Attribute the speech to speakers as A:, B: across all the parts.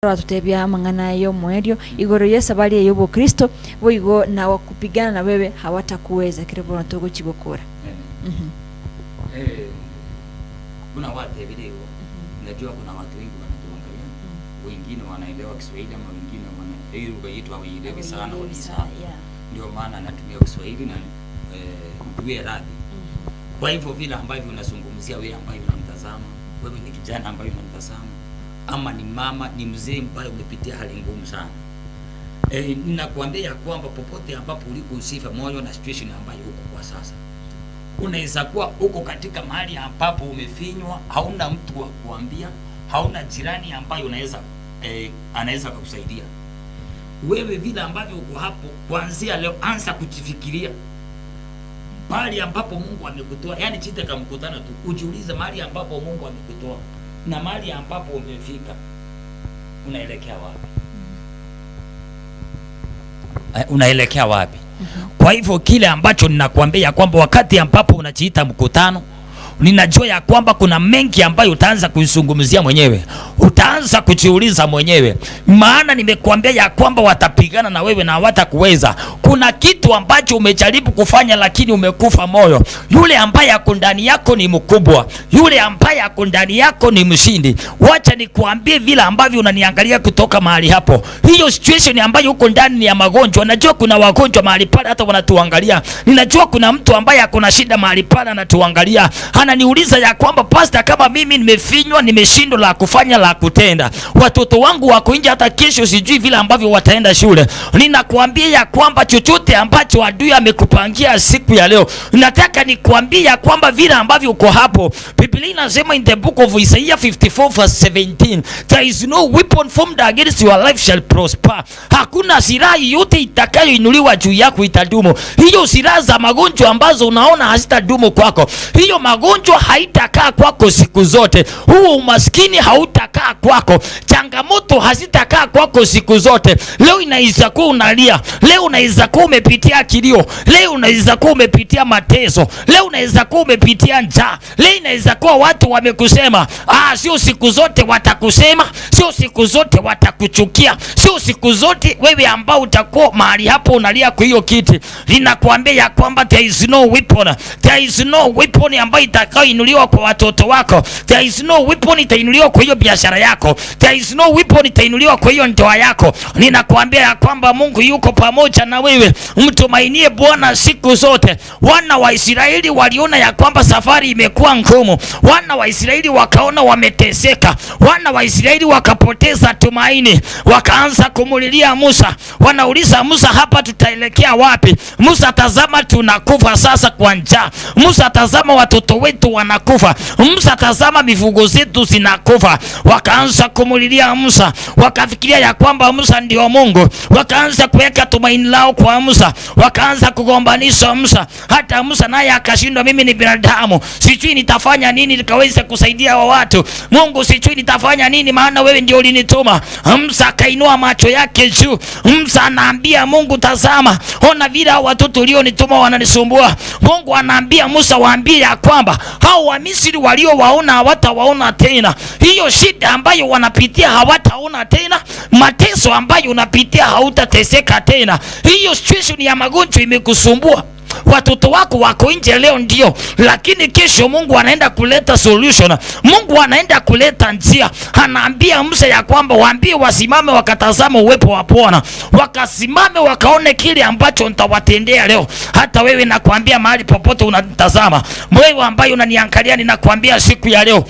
A: Watutebya mangana yo mwerio igoro Yesu bali yobo Kristo boigo na wakupigana na wewe hawatakuweza kirebo na togo chigokora.
B: Kuna watu video najua kuna watu wengi wanatuangalia. Wengine wanaelewa Kiswahili ama wengine wana lugha yetu hawaielewi sana kabisa. Ndio maana natumia Kiswahili na tuwe radhi. Kwa hivyo vile ambavyo unazungumzia wewe ambaye unamtazama, wewe ni kijana ambaye unamtazama, ama ni mama, ni mzee ambaye umepitia hali ngumu sana. Ninakuambia kwamba popote ambapo uliko usifa moyo na situation ambayo uko kwa sasa. Unaweza kuwa uko katika mahali ambapo umefinywa, hauna mtu wa kuambia, hauna jirani ambaye anaweza kukusaidia. Wewe vile ambavyo uko hapo, kuanzia leo anza kujifikiria mahali ambapo Mungu amekutoa. Yaani chite kama mkutano tu, ujiulize mahali ambapo Mungu amekutoa na mahali ambapo umefika unaelekea wapi? Unaelekea wapi? Kwa hivyo kile ambacho ninakuambia kwamba wakati ambapo unajiita mkutano, ninajua ya kwamba kuna mengi ambayo utaanza kuzungumzia mwenyewe, utaanza kujiuliza mwenyewe, maana nimekuambia ya kwamba watapigana na wewe na hawatakuweza. Kuna kitu ambacho umejaribu kufanya lakini umekufa moyo. Yule ambaye ako ndani yako ni mkubwa, yule ambaye ako ndani yako ni mshindi. Wacha nikuambie vile ambavyo unaniangalia kutoka mahali hapo, hiyo situation ambayo uko ndani ni ya magonjwa. Najua kuna wagonjwa mahali pale hata wanatuangalia. Ninajua kuna mtu ambaye ako na shida mahali pale anatuangalia. Ananiuliza ya kwamba pastor, kama mimi nimefinywa, nimeshindwa la kufanya la kutenda, watoto wangu wako nje, hata kesho sijui vile ambavyo wataenda shule. Ninakuambia ya kwamba chochote ambacho adui amekupangia siku ya leo, nataka nikuambie ya kwamba vile ambavyo uko hapo, Biblia inasema in the book of Isaiah 54 verse 17, there is no weapon formed against your life shall prosper. Hakuna silaha yote itakayoinuliwa juu yako itadumu. Hiyo silaha za magonjwa ambazo unaona hazitadumu kwako, hiyo magonjwa haitakaa kwako siku zote. Huo umaskini hautakaa kwako. Changamoto hazitakaa kwako siku zote. Leo inaweza kuwa unalia, leo unaweza kuwa umepitia kilio, leo unaweza kuwa umepitia mateso, leo unaweza kuwa umepitia njaa, leo inaweza kuwa watu wamekusema, sio siku zote watakusema, sio siku zote watakuchukia, sio siku zote wewe ambao utakuwa mahali hapo unalia kwa hiyo kiti. Ninakuambia ya kwamba there is no weapon, there is no weapon ambayo itakayoinuliwa kwa watoto wako. There is no weapon itainuliwa kwa hiyo biashara yako. There is no weapon itainuliwa kwa hiyo ndoa yako. Ninakuambia ya kwamba Mungu yuko pamoja na wewe. Mtumainie Bwana siku zote. Wana wa Israeli waliona ya kwamba safari imekuwa ngumu. Wana wa Israeli wakaona wameteseka. Wana wa Israeli wakapoteza tumaini. Wakaanza kumulilia Musa. Wanauliza Musa, hapa tutaelekea wapi? Musa, tazama tunakufa sasa kwa njaa. Musa, tazama watoto wetu wanakufa. Musa, tazama mifugo zetu zinakufa. Wakaanza kumulilia Musa. Wakafikiria ya kwamba Musa ndio Mungu. Wakaanza kuweka tumaini lao kwa Musa. Wakaanza kugombanisha Musa. Hata Musa naye akashindwa, mimi ni binadamu, sijui nitafanya nini nikaweza kusaidia wa watu. Mungu, sijui nitafanya nini, maana wewe ndio ulinituma. Musa akainua macho yake juu. Musa anaambia Mungu, tazama, ona vile watoto ulionituma wananisumbua. Mungu anaambia Musa, waambie ya kwamba hao wa Misri waliowaona hawatawaona tena. Hiyo shida ambayo wanapitia hawataona tena. Mateso ambayo unapitia hautateseka tena. Hiyo situation ya magonjwa imekusumbua. Watoto wako wako nje leo ndio, lakini kesho Mungu anaenda kuleta solution. Mungu anaenda kuleta njia. Anaambia Musa ya kwamba waambie wasimame wakatazama uwepo wa Bwana. Wakasimame wakaone kile ambacho nitawatendea leo. Hata wewe nakwambia mahali popote unatazama, wewe ambaye unaniangalia, ninakwambia siku ya leo,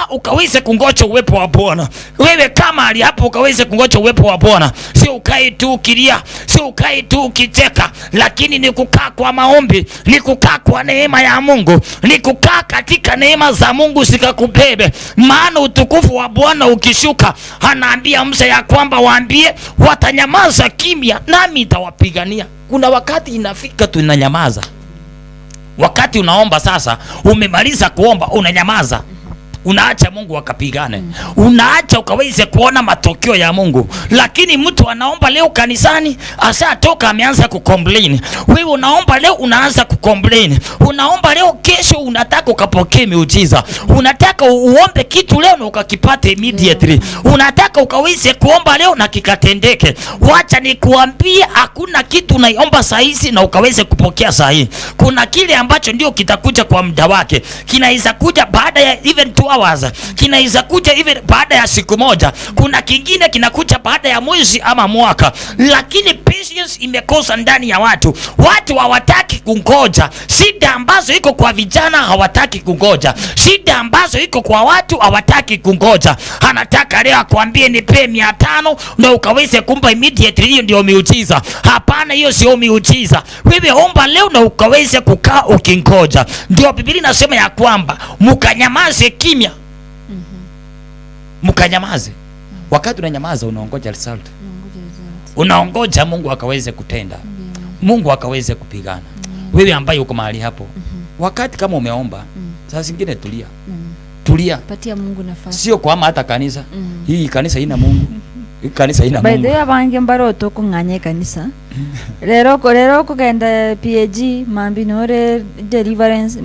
B: ukaweze kungoja uwepo wa Bwana. Wewe kama ali hapo ukaweze kungoja uwepo wa Bwana. Sio ukae tu ukilia, sio ukae tu ukicheka, lakini ni kukaa kwa maombi, ni kukaa kwa neema ya Mungu, ni kukaa katika neema za Mungu sikakubebe. Maana utukufu wa Bwana ukishuka, anaambia Musa ya kwamba waambie watanyamaza kimya nami nitawapigania. Kuna wakati inafika tunanyamaza. Wakati unaomba sasa, umemaliza kuomba unanyamaza. unaacha Mungu akapigane. Unaacha ukaweze kuona matokeo ya Mungu. Lakini mtu anaomba leo kanisani, asatoka ameanza kucomplain. Wewe unaomba leo unaanza kucomplain. Unaomba leo, kesho unataka ukapokee miujiza. Unataka uombe kitu leo na ukakipate immediately. Unataka ukaweze kuomba leo na kikatendeke. Wacha nikuambie, hakuna kitu unaiomba saa hizi na ukaweze kupokea saa hii. Kuna kile ambacho ndio kitakuja kwa muda wake. Kinaweza kuja baada ya even 2 hours. Kinaweza kuja even baada ya siku moja. Kuna kingine kinakuja baada ya mwezi ama mwaka. Lakini patience imekosa ndani ya watu. Watu hawataki kungoja. Shida ambazo iko kwa vijana hawataki kungoja. Shida ambazo iko kwa watu hawataki kungoja. Anataka leo akwambie nipe 500 na ukaweze kumpa immediately, hiyo ndio miujiza. Hapana, hiyo sio miujiza. Wewe omba leo na ukaweze kukaa ukingoja. Ndio Biblia inasema ya kwamba mkanyamaze kimya. Mkanyamaze. Wakati unanyamaza unaongoja result. Unaongoja Mungu akaweze kutenda. Mungu akaweze kupigana. Wewe ambaye uko mahali hapo, wakati kama umeomba, saa zingine tulia. Tulia.
A: Patia Mungu nafasi.
B: Sio kwa hata kanisa. Hii kanisa haina Mungu. Hii kanisa haina Mungu.
A: By the way, abange mbaroto kunganye kanisa. Rero kugenda PAG mambinore deliverance